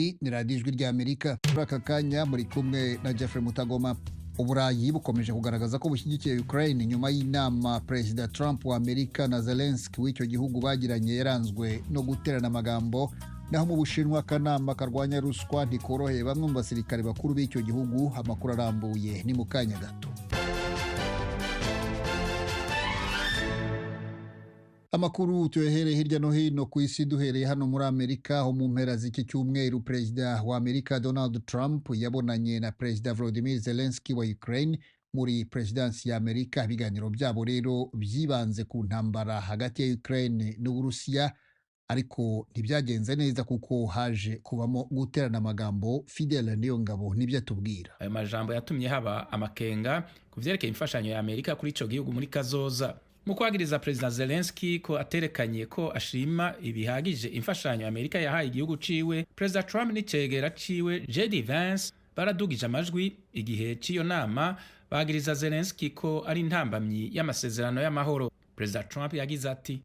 Iyi ni radiyo Ijwi ry'Amerika. Muri aka kanya muri kumwe na Jeffrey Mutagoma. Uburayi bukomeje kugaragaza ko bushyigikiye Ukraine nyuma y'inama Perezida Trump wa Amerika na Zelensky w'icyo gihugu bagiranye yaranzwe no guterana amagambo. Naho mu Bushinwa akanama karwanya ruswa ntikoroheye bamwe mu basirikare bakuru b'icyo gihugu. Amakuru arambuye ni mu kanya gato. Amakuru tuyahereye hirya no hino ku isi, duhereye hano muri Amerika aho mu mpera z'iki cyumweru Perezida wa Amerika Donald Trump yabonanye na Perezida Volodymyr Zelensky wa Ukraine muri Presidansi ya Amerika. Ibiganiro byabo rero byibanze ku ntambara hagati ya Ukraine n'Uburusiya, ariko ntibyagenze neza kuko haje kubamo guterana amagambo. Fidel Niyongabo nibyo atubwira. Ayo majambo yatumye haba amakenga ku vyerekeye imfashanyo ya Amerika kuri ico gihugu muri kazoza. Mu kwagiriza Perezida Zelensky ko aterekanye ko ashima ibihagije imfashanyo ya Amerika yahaye igihugu ciwe, Perezida Trump n'icegera ciwe JD Vance baradugije amajwi igihe c'iyo nama, bagiriza Zelensky ko ari intambamyi y'amasezerano y'amahoro. Perezida Trump yagize ati: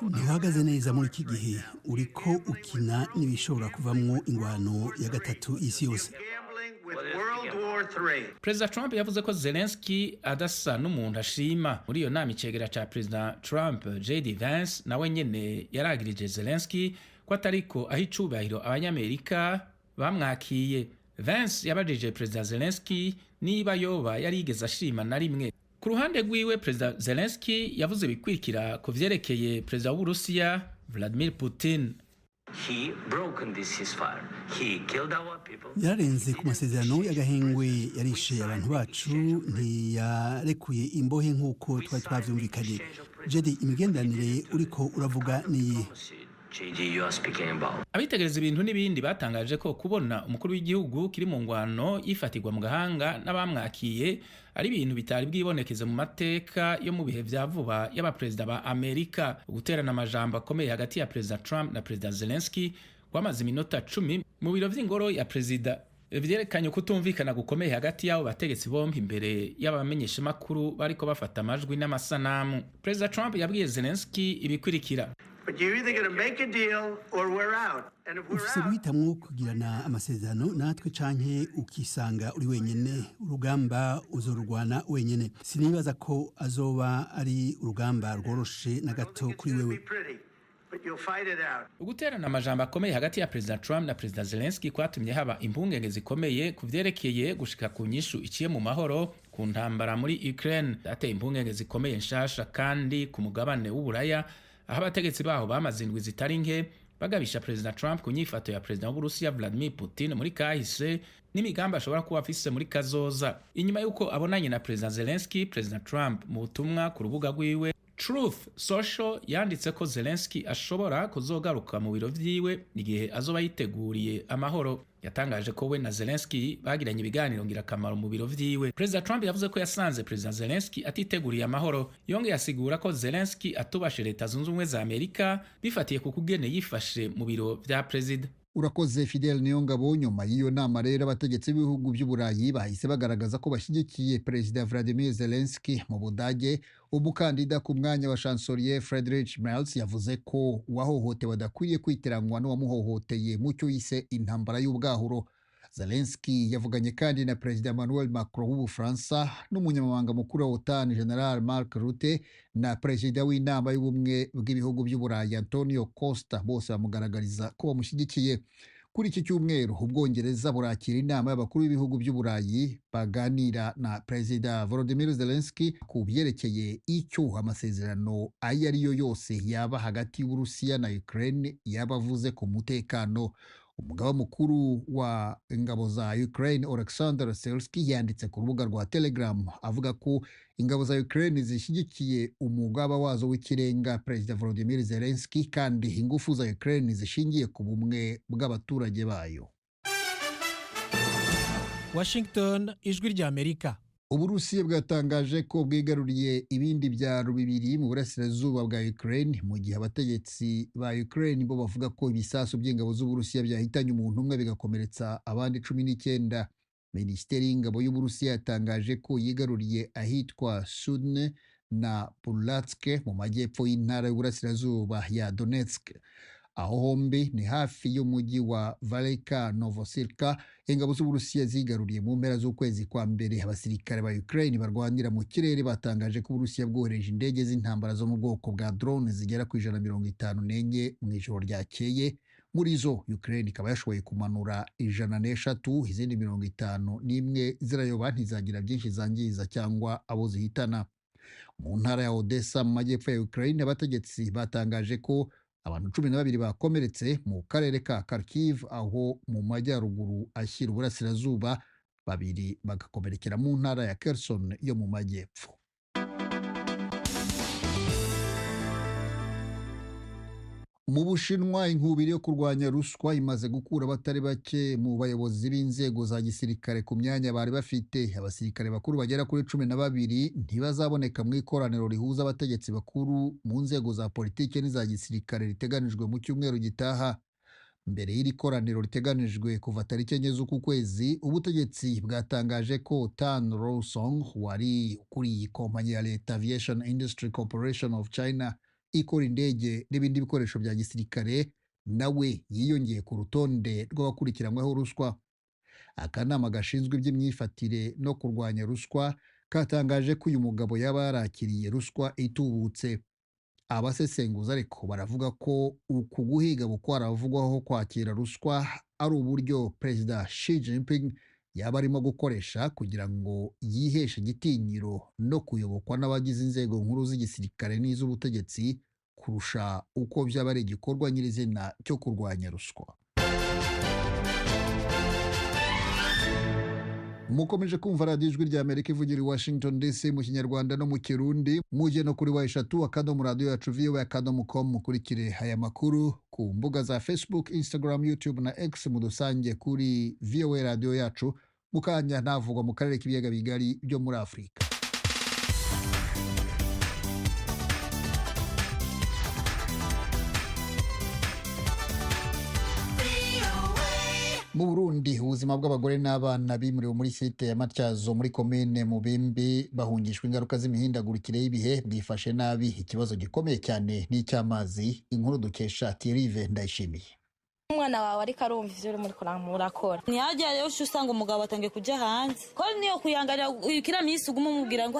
"Ntuhagaze neza muri iki gihe, uriko ukina n'ibishobora kuvamwo ingwano ya gatatu isi yose." Perezida Trump yavuze ko Zelensky adasa n'umuntu ashima. Muri iyo nama icegera ca Perezida Trump JD Vance nawe nyene yaragirije Zelensky ko atariko aho icubahiro abanyamerika bamwakiye. Vance yabajije Perezida Zelensky niba yoba yarigeze ashima na rimwe. Ku ruhande rwiwe Perezida Zelensky yavuze bikwirikira ku vyerekeye Perezida w'Uburusiya Vladimir Putin. Yararenze ku masezerano y'agahengwe, yarishe abantu bacu, ntiyarekuye imbohe nk'uko twari twavyumvikanye. Jedi, imigenderanire uriko uravuga ni abitegereza ibintu n'ibindi batangaje ko kubona umukuru w'igihugu kiri mu ngwano yifatirwa mu gahanga n'abamwakiye ari ibintu bitari bwibonekeze mu mateka yo mu bihe vya vuba y'abaperezida ba Amerika. Guterana amajambo akomeye hagati ya Perezida Trump na Perezida Zelensky kwamaze iminota 10 mu biro vy'ingoro ya Perezida, vyerekanye kutumvikana gukomeye hagati y'abo bategetsi bombi imbere y'abamenyeshamakuru bariko bafata amajwi n'amasanamu. Perezida Trump yabwiye Zelensky ibikwirikira: ufise guhitamwo kugirana amasezerano natwe canke ukisanga uri wenyene. Urugamba uzorurwana wenyene. Sinibaza ko azoba ari urugamba rworoshe na gato kuri wewe. Uguterana amajambo akomeye hagati ya Perezida Trump na Perezida Zelensky kwatumye haba impungenge zikomeye ku vyerekeye gushika ku nyishu iciye mu mahoro ku ntambara muri Ukraine. Ateye impungenge zikomeye nshasha kandi ku mugabane w'Uburaya, aho abategetsi baho bamaze indwi zitari nke bagabisha Perezida Trump ku nyifato ya Perezida w'Uburusiya Vladimir Putin muri kahise n'imigambi ashobora kuba afise muri kazoza. Inyuma y'uko abonanye na Perezida Zelensky, Perezida Trump mu butumwa ku rubuga rwiwe Truth Social yanditse ko Zelensky ashobora kuzogaruka mu biro vyiwe igihe azoba yiteguriye amahoro. Yatangaje ko we na Zelensky bagiranye ibiganiro ngirakamaro mu biro vyiwe. Perezida Trump yavuze ko yasanze Perezida Zelensky atiteguriye amahoro. Yongeye asigura ko Zelensky atubashe Leta Zunze Ubumwe za Amerika bifatiye ku kugene yifashe mu biro vya Perezida. Urakoze Fidel Niyongabo. Nyuma y'iyo nama rero abategetsi b'ibihugu by'Uburayi bahise bagaragaza ko bashyigikiye Perezida Volodymyr Zelensky. Mu Budage, umukandida ku mwanya wa chancelier Friedrich Merz yavuze ko uwahohotewe adakwiye kwitiranwa n'uwamuhohoteye mu cyo yise intambara y'ubwahuro. Zelensky yavuganye kandi na Perezida Emmanuel Macron w'Ubufaransa n'umunyamabanga mukuru wa OTAN General Mark Rutte na Perezida w'inama y'ubumwe bw'ibihugu by'Uburayi Antonio Costa, bose bamugaragariza ko bamushyigikiye. Kuri iki cyumweru Ubwongereza burakira inama y'abakuru b'ibihugu by'Uburayi baganira na Perezida Volodymyr Zelensky ku byerekeye icyo amasezerano ayo ariyo yose yaba hagati y'Uburusiya na Ukraine yaba avuze ku mutekano. Umugaba mukuru wa ingabo za Ukraine Alexander Syrskyi yanditse ku rubuga rwa Telegram avuga ko ingabo za Ukraine zishyigikiye umugaba wazo w'ikirenga Perezida Volodymyr Zelensky kandi ingufu za Ukraine zishingiye ku bumwe bw'abaturage bayo. Washington, Ijwi ry'Amerika. Uburusiya bwatangaje ko bwigaruriye ibindi byaro bibiri mu burasirazuba bwa Ukraine, mu gihe abategetsi ba Ukraine bo bavuga ko ibisasu by'ingabo z'Uburusiya byahitanye umuntu umwe bigakomeretsa abandi 19. Minisiteri y'ingabo y'Uburusiya yatangaje ko yigaruriye ahitwa Sudne na Pulyansk mu majyepfo y'intara y'uburasirazuba ya Donetsk. aho hombi ni hafi y'umujyi wa Valeka Novosirka. Ingabo z'Uburusiya zigaruriye mu mpera z'ukwezi kwa mbere. Abasirikare ba Ukraine barwanira mu kirere batangaje ko Uburusiya bwohereje indege z'intambara zo mu bwoko bwa drone zigera ku 154 mu ijoro ryakeye. Muri zo Ukraine ikaba yashoboye kumanura 103, izindi 51 zirayoba ntizagira byinshi zangiza cyangwa abo zihitana. Mu ntara ya Odessa mu majyepfo ya Ukraine, abategetsi batangaje ko abantu 12 bakomeretse mu karere ka Kharkiv, aho mu majyaruguru ashyira uburasirazuba, 2 bagakomerekera mu ntara ya Kherson yo mu majyepfo. Mu Bushinwa, inkubiri yo kurwanya ruswa imaze gukura abatari bake mu bayobozi b'inzego za gisirikare ku myanya bari bafite. Abasirikare bakuru bagera kuri 12 ntibazaboneka mu ikoraniro rihuza abategetsi bakuru mu nzego za politiki n'iza gisirikare riteganijwe mu cyumweru gitaha. Mbere y'iri koraniro riteganijwe kuva tariki 9 z'uku kwezi, ubutegetsi bwatangaje ko Tan Rosong wari ukuriye kompanyi ya leta Aviation Industry Corporation of China ikora indege n'ibindi bikoresho bya gisirikare, nawe yiyongeye ku rutonde rw'abakurikiranyweho ruswa. Akanama gashinzwe iby'imyifatire no kurwanya ruswa katangaje ko uyu mugabo yaba yarakiriye ruswa itubutse. Abasesenguza ariko baravuga ko uku guhiga bukwaravugwaho kwakira ruswa ari uburyo Perezida Xi Jinping yaba arimo gukoresha kugira ngo yiheshe igitinyiro no kuyobokwa n'abagize inzego nkuru z'igisirikare n'iz'ubutegetsi kurusha uko byaba ari igikorwa nyirizina cyo kurwanya ruswa. Mukomeje kumva radiyo Ijwi ry'Amerika ivugira i Washington DC mu Kinyarwanda no mu Kirundi. Muje no kuri eshatu radio yacu voa.com. Mukurikire aya makuru ku mbuga za Facebook, Instagram, YouTube na X mudusange kuri VOA radio yacu. Mukanya navugwa mu karere k'ibiyaga bigari byo muri Afrika. Mu Burundi, ubuzima bw'abagore n'abana bimuriwe muri site ya Matyazo muri komine Mubimbi bahungishwa ingaruka z'imihindagurikire y'ibihe bwifashe nabi. Ikibazo gikomeye cyane n'icy'amazi. Inkuru dukesha Thierry Ndayishimiye. Umwana wawe ariko arumva ivyo uri muri murakora ntihajya rero usanga umugabo atangiye kujya hanze ko niyo kuyangarira ikira misi uguma umubwira ngo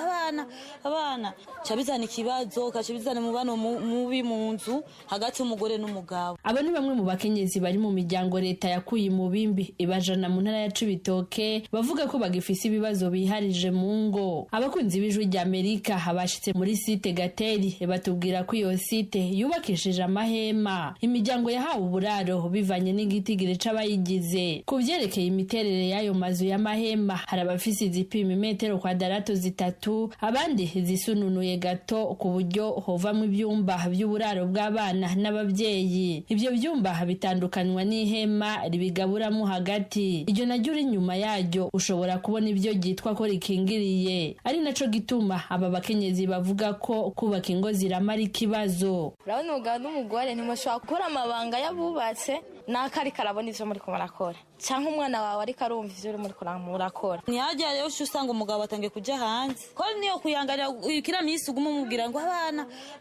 abana cyabizana ikibazo kacibizana mubano mubi mu nzu hagati y'umugore n'umugabo. Aba ni bamwe mu bakenyezi bari mu miryango leta yakuye mu bimbi ibajana mu ntara ya Cibitoke bavuga ko bagifise ibibazo biharije mu ngo. Abakunzi b'Ijwi ry'Amerika habashitse muri site Gateri batubwira ko iyo site yubakishije amahema, imiryango yahawe uburaro bivanye n'igitigire c'abayigize. Ku vyerekeye imiterere y'ayo mazu y'amahema, hari abafise izipima metero kwadarato 3, abandi zisununuye gato ku buryo hovamwo ibyumba by'uburaro bw'abana n'abavyeyi. Ivyo byumba bitandukanywa n'ihema ribigaburamo hagati. Iryo naryo uri nyuma yaryo ushobora kubona ibyo gitwa ko rikingiriye. Ari naco gituma aba bakenyezi bavuga ko kubaka ingo ziramara ikibazo. Urabona umugabo n'umugore ntimushobora gukora amabanga yabubatse nakari karabona ivyo muri kumarakora cyangwa umwana wawe ariko arumva ivyo uri muri murakora ntihajya rero usanga umugabo atangiye kujya hanze ko niyo kuyangarira ikira misi uguma umubwira ngo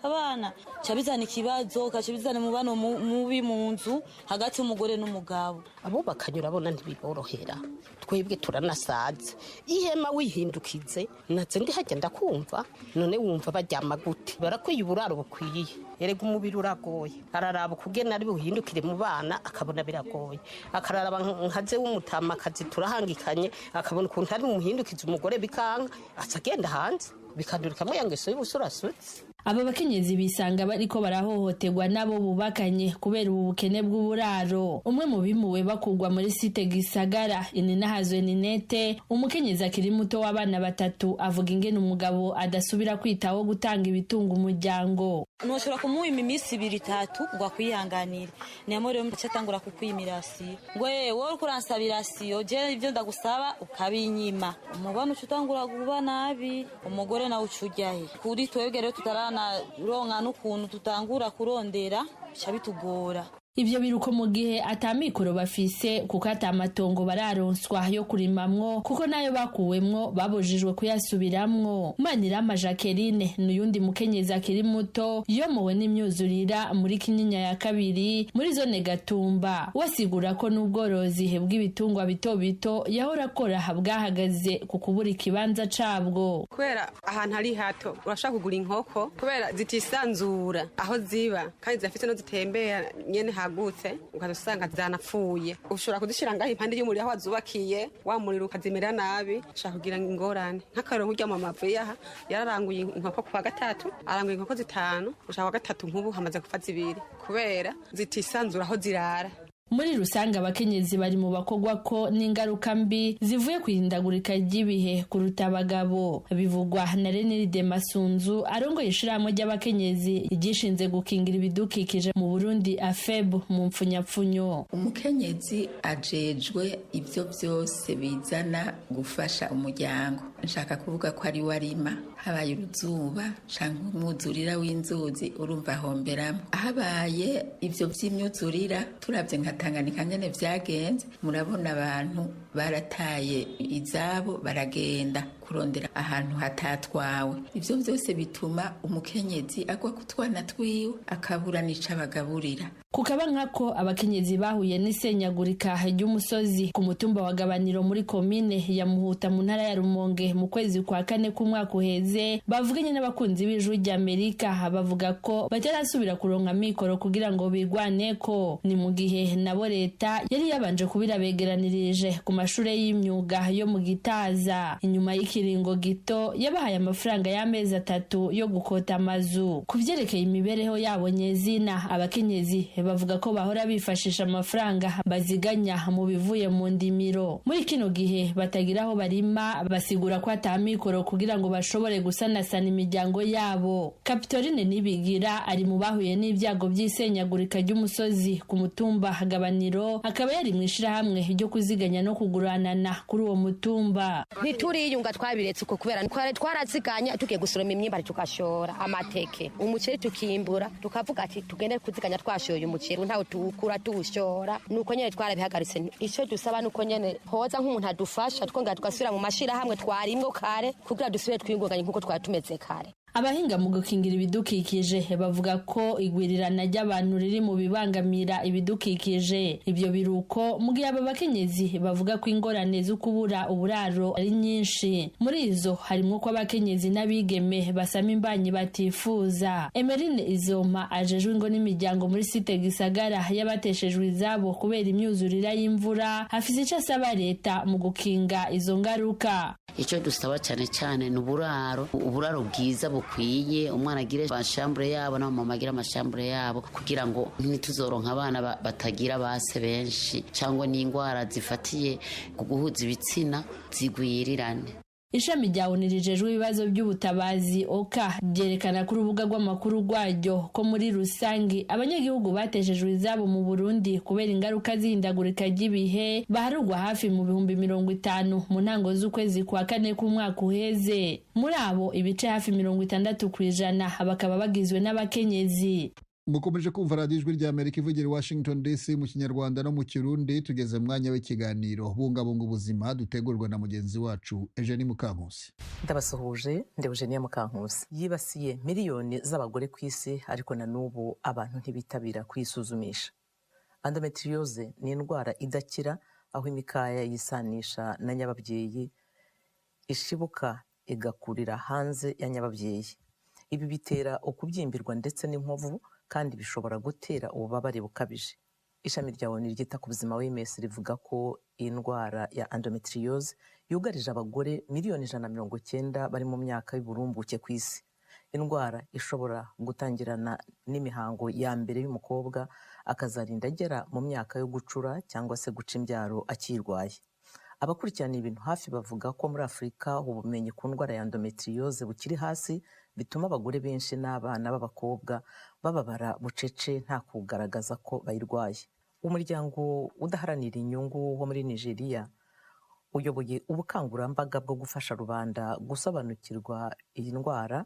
abana cyabizana ikibazo kacibizana mubano mubi mu nzu hagati y'umugore n'umugabo. Abo bakanyura bona ntibiborohera, twebwe turanasaza. Ihema wihindukize natse ndi hajya ndakumva none wumva baryama gute barakwiye uburaro bukwiye. Erega umubiri uragoye, araraba kugena ari buhindukire mu bana akabona biragoye, akararaba nkaze w'umutama akazi turahangikanye akabona ukuntu ari umuhindukiza umugore bikanga acagenda hanze bikandurika mu yangeso y'ubusurasutsi. Aba bakenyezi bisanga bariko barahohoterwa nabo bubakanye kubera ubu bukene bw'uburaro. Umwe mu bimuwe bakugwa muri site Gisagara Ininahazwe Ninete, umukenyezi akiri muto w'abana 3 avuga ingene umugabo adasubira kwitaho gutanga ibitunga umuryango. Ntushobora kumuha imisi 2-3 ngo akwihanganire niamore cyatangura kukwimirasi ngo wowe kuransabirasiyo je ivyo ndagusaba ukabinyima umubano utangura kuba nabi umugore nawe ucujyahe kuri twebwe rero tutarana ronka n'ukuntu tutangura kurondera cyabitugora. ivyo biruko mu gihe atamikoro bafise kuko atamatongo bararonswa yo kurimamwo kuko nayo bakuwemwo babujijwe kuyasubiramwo. Manirama Jacqueline n'uyundi mukenyezi akiri muto yomowe n'imyuzurira muri Kinyinya ya kabiri muri zone Gatumba, wasigura ko n'ubworozi bw'ibitungwa bito bito yahora akora bwahagaze ku kubura ikibanza cabwo. Kubera ahantu hari hato urashaka kugura inkoko kubera zitisanzura aho ziba kandi zafite no zitembera nyene hagutse ukazusanga zanapfuye. Ushobora kuzishira ngaho impande y'umuriro aho wazubakiye wamuriro ukazimera nabi ushaka kugira ingorane. Nk'akarongo urya mama yaha yararanguye inkoko kwa gatatu aranguye inkoko 5 ushaka kwa gatatu nkubu hamaze gupfa 2 kubera zitisanzura aho zirara. Muri rusange abakenyezi bari mu bakogwa ko n'ingaruka mbi zivuye kwihindagurika ry'ibihe kuruta abagabo, bivugwa na Reniride Masunzu arongoye ishirahamwe ry'abakenyezi igishinze gukingira ibidukikije mu Burundi AFEB mu mpfunyapfunyo. Umukenyezi ajejwe ivyo byose bizana gufasha umuryango. Nshaka kuvuga ko ari warima habaye uruzuba canke umwuzurira w'inzuzi urumva homberamo. Habaye ivyo vy'imyuzurira turavye nka Tanganyika ngene vyagenze, murabona abantu barataye izabo baragenda kurondera ahantu hatatwawe. Ivyo byose bituma umukenyezi agwa kutwana twiwe akabura nica bagaburira. Kukaba nkako abakenyezi bahuye n'isenyagurika ry'umusozi ku mutumba wa Gabaniro muri komine ya Muhuta mu ntara ya Rumonge mu kwezi kwa 4 k'umwaka uheze, bavuganye n'abakunzi b'Ijwi ry'Amerika bavuga ko batarasubira kuronka mikoro kugira ngo bigwaneko. Ni mu gihe nabo leta yari yabanje kubirabegeranirije ku mashure y'imyuga yo mu Gitaza. Inyuma y'ikiringo gito yabahaye amafaranga y'amezi 3 yo gukota amazu. Kuvyerekeye imibereho yabo nyezina, abakenyezi bavuga ko bahora bifashisha amafaranga baziganya mu bivuye mu ndimiro. Muri kino gihe batagiraho barima, basigura ko atamikoro kugira ngo bashobore gusanasana imiryango yabo. Kapitoline Nibigira ari mu bahuye n'ibyago by'isenyagurika ry'umusozi ku mutumba Gabaniro, akaba yari mwishira hamwe ryo kuziganya no kuguranana kuri uwo mutumba. Ntituriyunga twabiretse uko kubera twaraziganya tugiye gusoroma imyimba tukashora amateke umuceri tukimbura tukavuga ati tugende kuziganya twashoye umuceri ntawo tukura tuwushora nuko nyene twarabihagaritse. Ico dusaba nuko nyene hoza nk'umuntu adufasha twongera tugasubira mu mashira hamwe twarimwo kare kugira dusubire twiyungunganye nkuko twatumeze kare. Abahinga mu gukingira ibidukikije bavuga ko igwirirana ry'abantu riri mu bibangamira ibidukikije. Ibyo biruko mu gihe aba bakenyezi bavuga ko ingorane zo kubura uburaro ari nyinshi. Muri izo harimo ko abakenyezi n'abigeme basama imbanyi batifuza. Emerine Izoma ajejwe ingo n'imiryango muri site Gisagara yabateshejwe izabo kubera imyuzurira y'imvura, afise ico asaba leta mu gukinga izo ngaruka. Ico dusaba cyane uburaro bwiza bukwiye, umwana agire amashambure yabo na mama agira amashambure yabo kugira ngo ntituzoronka abana batagira base benshi cyangwa n'ingwara zifatiye kuguhuza ibitsina zigwirirane. Ishami rya unirijejwe ibibazo by'ubutabazi OKA ryerekana ku rubuga rw'amakuru rwaryo ko muri rusangi abanyagihugu bateshejwe izabo mu Burundi kubera ingaruka z'ihindagurika ry'ibihe baharugwa hafi mu 50 mu ntango z'ukwezi kwa 4 k'umwaka uheze. Muri abo ibice hafi 60% bakaba bagizwe n'abakenyezi. Mukomeje kumva Radio Ijwi ry'Amerika ivugira i Washington DC mu Kinyarwanda no mu Kirundi. Tugeze mwanya w'ikiganiro bungabunga ubuzima dutegurwa na mugenzi wacu Eugenie Mukankusi. Ndabasuhuje, Eugenie Mukankusi. Yibasiye miliyoni z'abagore ku isi ariko na n'ubu abantu ntibitabira kwisuzumisha. Endometriosis ni indwara idakira aho imikaya yisanisha na nyababyeyi ishibuka igakurira hanze ya nyababyeyi. Ibi bitera ukubyimbirwa ndetse n'inkovu kandi bishobora gutera ububabare bukabije. Ishami rya ONU ryita ku buzima WMS rivuga ko indwara ya endometriosis yugarije abagore miliyoni 190 bari mu myaka y'uburumbuke ku isi. Indwara ishobora gutangirana n'imihango ya mbere y'umukobwa akazarinda agera mu myaka yo gucura cyangwa se guca imbyaro akirwaye. Abakurikirana ibintu hafi bavuga ko muri Afurika ubumenyi ku ndwara ya endometriosis bukiri hasi, bituma abagore benshi n'abana b'abakobwa bababara bucece nta kugaragaza ko bayirwaye. Umuryango udaharanira inyungu wo muri Nigeria uyoboye ubukangurambaga bwo gufasha rubanda gusobanukirwa iyi ndwara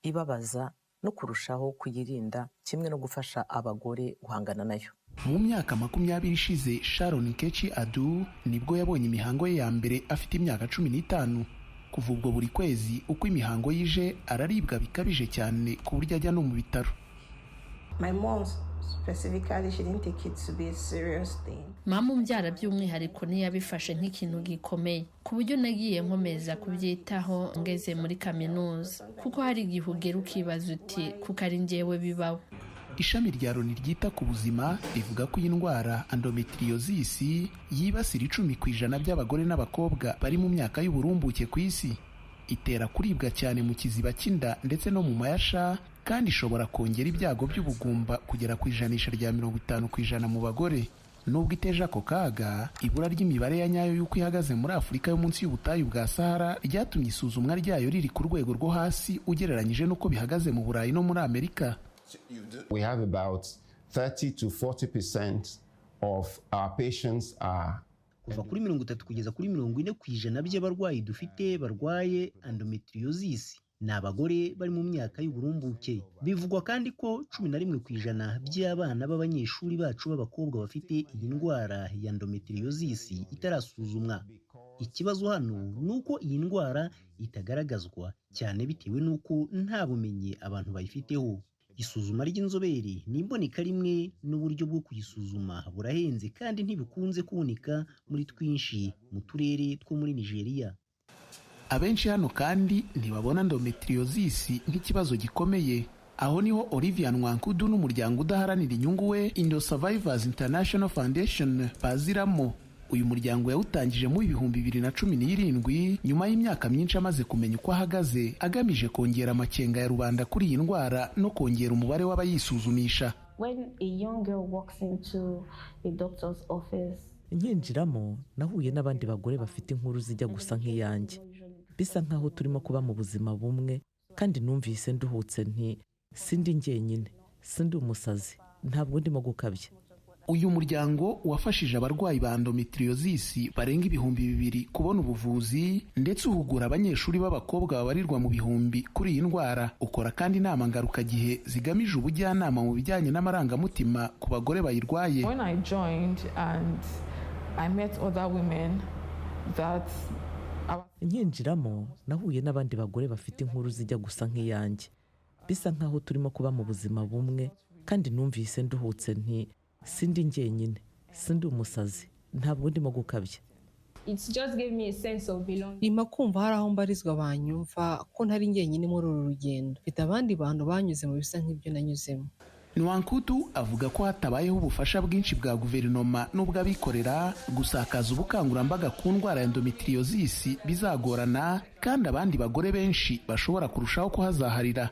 ibabaza no kurushaho kuyirinda kimwe no gufasha abagore guhangana nayo. Mu myaka 20 ishize Sharon Kechi Adu nibwo yabonye imihango ye ya mbere afite imyaka 15. Kuva ubwo buri kwezi uko imihango yije araribwa bikabije cyane ku buryo ajya no mu bitaro. Mama umbyara by'umwihariko ntiyabifashe nk'ikintu gikomeye ku buryo nagiye nkomeza kubyitaho ngeze muri kaminuza, kuko hari igihe ugera ukibaza uti kuko ari njyewe bibaho. Ishami rya Loni ryita ku buzima rivuga ko iyi ndwara Endometriosis yibasira 10% by'abagore n'abakobwa bari mu myaka y'uburumbuke ku isi. Itera kuribwa cyane mu kiziba cy'inda ndetse no mu mayasha, kandi ishobora kongera ibyago by'ubugumba kugera ku ijanisha rya 50% mu bagore. Nubwo iteje ako kaga, ibura ry'imibare ya nyayo y'uko ihagaze muri Afurika yo munsi y'ubutayu bwa Sahara ryatumye isuzumwa ryayo riri ku rwego rwo hasi ugereranyije n'uko bihagaze mu Burayi no muri Amerika. We have about 30 to 40% of our patients are kuva kuri 30 kugeza kuri 40% by'abarwayi dufite barwaye endometriosis ni abagore bari mu myaka y'uburumbuke. Bivugwa kandi ko 11% by'abana b'abanyeshuri bacu b'abakobwa bafite iyi ndwara ya endometriosis itarasuzumwa. Ikibazo hano nuko iyi ndwara itagaragazwa cyane bitewe nuko nta bumenyi abantu bayifiteho. Isuzuma ry'inzobere n'imboneka rimwe n'uburyo bwo kuyisuzuma burahenze kandi ntibikunze kuboneka muri twinshi mu turere two muri Nigeria. Abenshi hano kandi ntibabona endometriosis nk'ikibazo gikomeye. Aho niho Olivia Nwankudu n'umuryango udaharanira inyungu we Indo Survivors International Foundation baziramo. Uyu muryango yawutangije mu 2017 nyuma y'imyaka myinshi amaze kumenya uko ahagaze, agamije kongera amakenga ya rubanda kuri iyi ndwara no kongera umubare w'abayisuzumisha. Nkinjiramo nahuye n'abandi bagore bafite inkuru zijya gusa nk'iyanjye, bisa nkaho turimo kuba mu buzima bumwe, kandi numvise nduhutse nti sindi njyenyine, sindi umusazi, ntabwo ndimo gukabya. Uyu muryango wafashije abarwayi ba endometriosis barenga 2,000 kubona ubuvuzi, ndetse uhugura abanyeshuri b'abakobwa babarirwa mu bihumbi kuri iyi ndwara. Ukora kandi inama ngarukagihe zigamije ubujyanama mu bijyanye n'amarangamutima ku bagore bayirwaye. When I joined and I met other women that Nkinjiramo nahuye n'abandi bagore bafite inkuru zijya gusa nk'iyanjye, bisa nkaho turimo kuba mu buzima bumwe, kandi numvise nduhutse nti sindi njyenyine, sindi umusazi, ntabwo ndimo gukabya. Nima kumva hari aho mbarizwa banyumva ko ntari njyenyine muri uru rugendo, mfite abandi bantu banyuze mu bisa nk'ibyo nanyuzemo. Nwankudu avuga ko hatabayeho ubufasha bwinshi bwa guverinoma n'ubw'abikorera gusakaza ubukangurambaga ku ndwara ya endometriosis bizagorana, kandi abandi bagore benshi bashobora kurushaho kuhazaharira.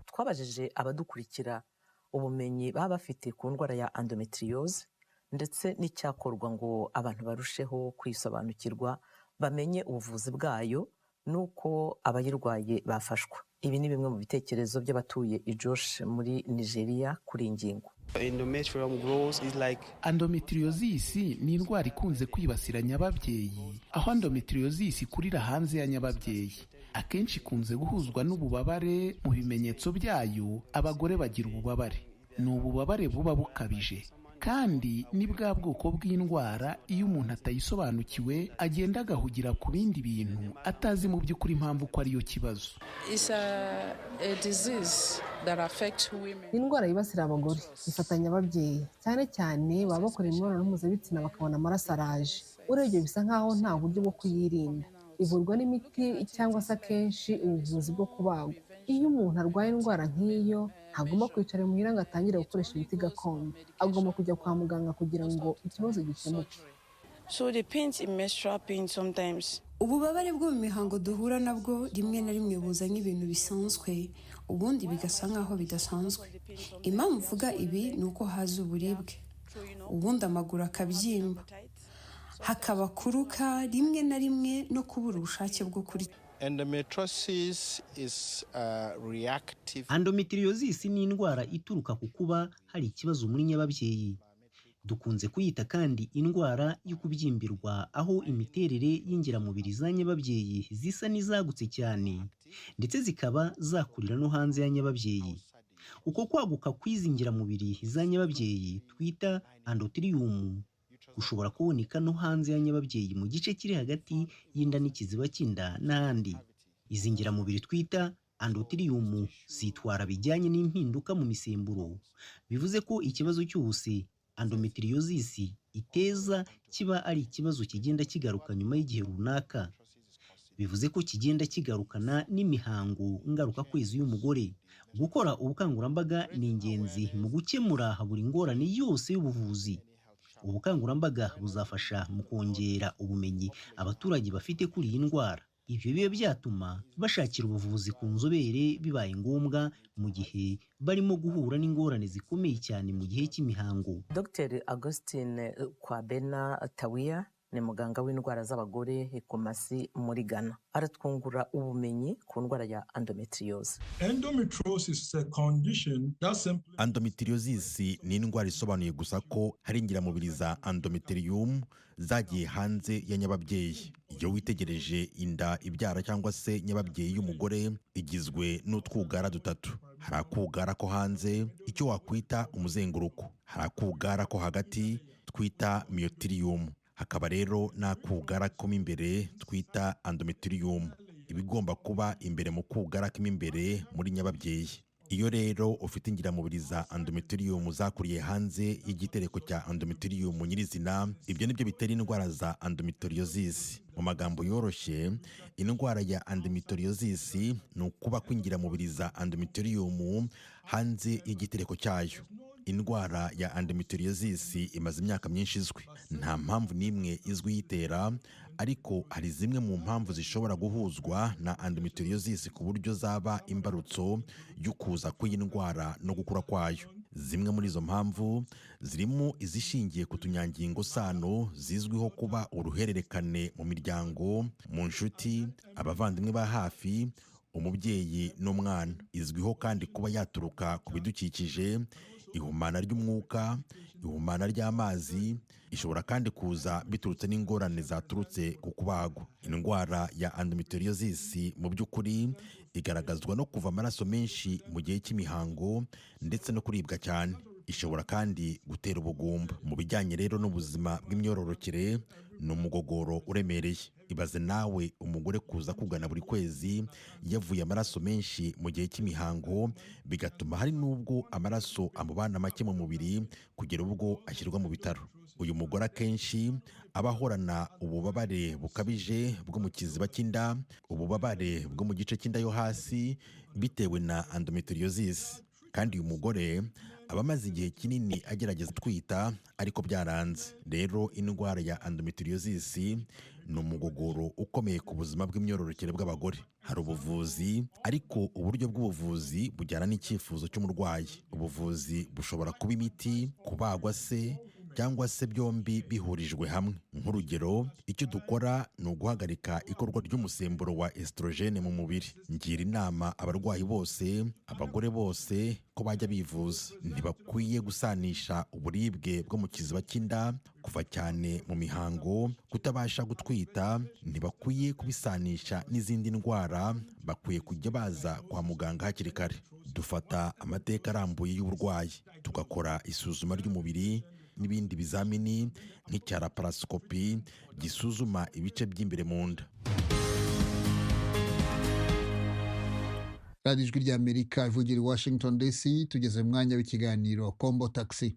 Twabajije abadukurikira ubumenyi baba bafite ku ndwara ya endometriose ndetse n'icyakorwa ngo abantu barusheho kwisobanukirwa, bamenye ubuvuzi bwayo nuko abayirwaye bafashwa. Ibi ni bimwe mu bitekerezo by'abatuye Ijwi muri Nigeria kuri ingingo. Endometriosis ni indwara ikunze kwibasira nyababyeyi, aho endometriosis ikurira hanze ya nyababyeyi. Akenshi ikunze guhuzwa n'ububabare. Mu bimenyetso byayo abagore bagira ububabare. Ni ububabare buba bukabije, kandi ni bwa bwoko bw'indwara iyo umuntu atayisobanukiwe agenda agahugira ku bindi bintu atazi mu by'ukuri impamvu ko ariyo kibazo. Indwara yibasira abagore ifatanya ababyeyi, cyane cyane baba bakora imibonano mpuzabitsina bakabona amaraso araje. Urebye bisa nkaho nta buryo bwo kuyirinda, ivurwa n'imiti cyangwa se akenshi ubuvuzi bwo kubagwa. Iyo umuntu arwaye indwara nk'iyo ntagomba kwicara muhira ngo atangire gukoresha imiti gakondo, agomba kujya kwa muganga kugira ngo ikibazo gikemuke. Ububabare bwo mu mihango duhura nabwo rimwe na rimwe buza nk'ibintu bisanzwe, ubundi bigasa nkaho bidasanzwe. Impamvu mvuga ibi ni uko haza uburibwe, ubundi amaguru akabyimba, hakaba kuruka rimwe na rimwe no kubura ubushake bwo kurya. Endometriosis ni indwara ituruka ku kuba hari ikibazo muri nyababyeyi. dukunze kuyita kandi indwara yo kubyimbirwa, aho imiterere y'ingiramubiri za nyababyeyi zisa n'izagutse cyane ndetse zikaba zakurira no hanze ya nyababyeyi. Uko kwaguka kw'izi ngiramubiri za nyababyeyi twita endometrium gushobora kuboneka no hanze ya nyababyeyi mu gice kiri hagati y'inda n'ikiziba cy'inda n'ahandi. Izi ngiramubiri twita endometrium zitwara bijyanye n'impinduka mu misemburo, bivuze ko ikibazo cyose endometriosis iteza kiba ari ikibazo kigenda kigaruka nyuma y'igihe runaka. Bivuze ko kigenda kigarukana n'imihango ngaruka kwezi y'umugore. Gukora ubukangurambaga ni ingenzi mu gukemura buri ngorane yose y'ubuvuzi. Ubukangurambaga buzafasha mu kongera ubumenyi abaturage bafite kuri iyi ndwara. Ibyo biba byatuma bashakira ubuvuzi ku nzobere bibaye ngombwa mu gihe barimo guhura n'ingorane zikomeye cyane mu gihe cy'imihango. Dr. Augustine Kwabena Tawiya ni muganga w'indwara z'abagore Kumasi muri Ghana. Aratwungura ubumenyi ku ndwara ya endometriosis. Endometriosis ni indwara isobanuye gusa ko hari ingiramubiri za endometrium zagiye hanze ya nyababyeyi. Iyo witegereje inda ibyara cyangwa se nyababyeyi y'umugore igizwe n'utwugara dutatu. Hari akugara ko hanze, icyo wakwita umuzenguruko. Hari akugara ko hagati twita myotrium. Hakaba rero n'akugara ko imbere twita endometrium. Ibigomba kuba imbere mu kugara ko imbere muri nyababyeyi. Iyo rero ufite ingiramubiri za endometrium zakuriye hanze y'igitereko cya endometrium nyirizina, ibyo nibyo bitera indwara za endometriosis. Mu magambo yoroshye, indwara ya endometriosis ni ukuba kw'ingiramubiri za endometrium hanze y'igitereko cyayo. Indwara ya endometriosis imaze imyaka myinshi izwi. Nta mpamvu n'imwe izwi yitera, ariko hari zimwe mu mpamvu zishobora guhuzwa na endometriosis ku buryo zaba imbarutso y'ukuza kw'iyi ndwara no gukura kwayo. Zimwe muri izo mpamvu zirimo izishingiye ku tunyangingo sano zizwiho kuba uruhererekane mu miryango, mu nshuti, abavandimwe ba hafi, umubyeyi n'umwana. Izwiho kandi kuba yaturuka ku bidukikije, ihumana ry'umwuka, ihumana ry'amazi. Ishobora kandi kuza biturutse n'ingorane zaturutse ku kubagwa. Indwara ya endometriosis mu by'ukuri igaragazwa no kuva amaraso menshi mu gihe cy'imihango ndetse no kuribwa cyane. Ishobora kandi gutera ubugumba. Mu bijyanye rero n'ubuzima bw'imyororokere, ni umugogoro uremereye. Ibaze nawe umugore kuza kugana buri kwezi yavuye amaraso menshi mu gihe cy'imihango, bigatuma hari n'ubwo amaraso amubana make mu mubiri kugera ubwo ashyirwa mu bitaro. Uyu mugore akenshi aba ahorana ububabare bukabije bwo mu kiziba cy'inda, ububabare bwo mu gice cy'inda yo hasi bitewe na endometriosis. Kandi uyu mugore aba amaze igihe kinini agerageza gutwita ariko byaranze. Rero indwara ya endometriosis ni umugogoro ukomeye ku buzima bw'imyororokere bw'abagore. Hari ubuvuzi, ariko uburyo bw'ubuvuzi bujyana n'icyifuzo cy'umurwayi. Ubuvuzi bushobora kuba imiti, kubagwa se, cyangwa se byombi bihurijwe hamwe. Nk'urugero, icyo dukora ni uguhagarika ikorwa ry'umusemburo wa estrogene mu mubiri. Ngira inama abarwayi bose, abagore bose, ko bajya bivuza. Ntibakwiye gusanisha uburibwe bwo mu kiziba cy'inda, kuva cyane mu mihango, kutabasha gutwita. Ntibakwiye kubisanisha n'izindi ndwara. Bakwiye kujya baza kwa muganga hakiri kare. Dufata amateka arambuye y'uburwayi, tugakora isuzuma ry'umubiri n'ibindi bizamini nk'icya laparoscopy gisuzuma ibice by'imbere mu nda. Radio Ijwi ry'Amerika ivugira i Washington DC. Tugeze mu mwanya w'ikiganiro Kombo Taxi.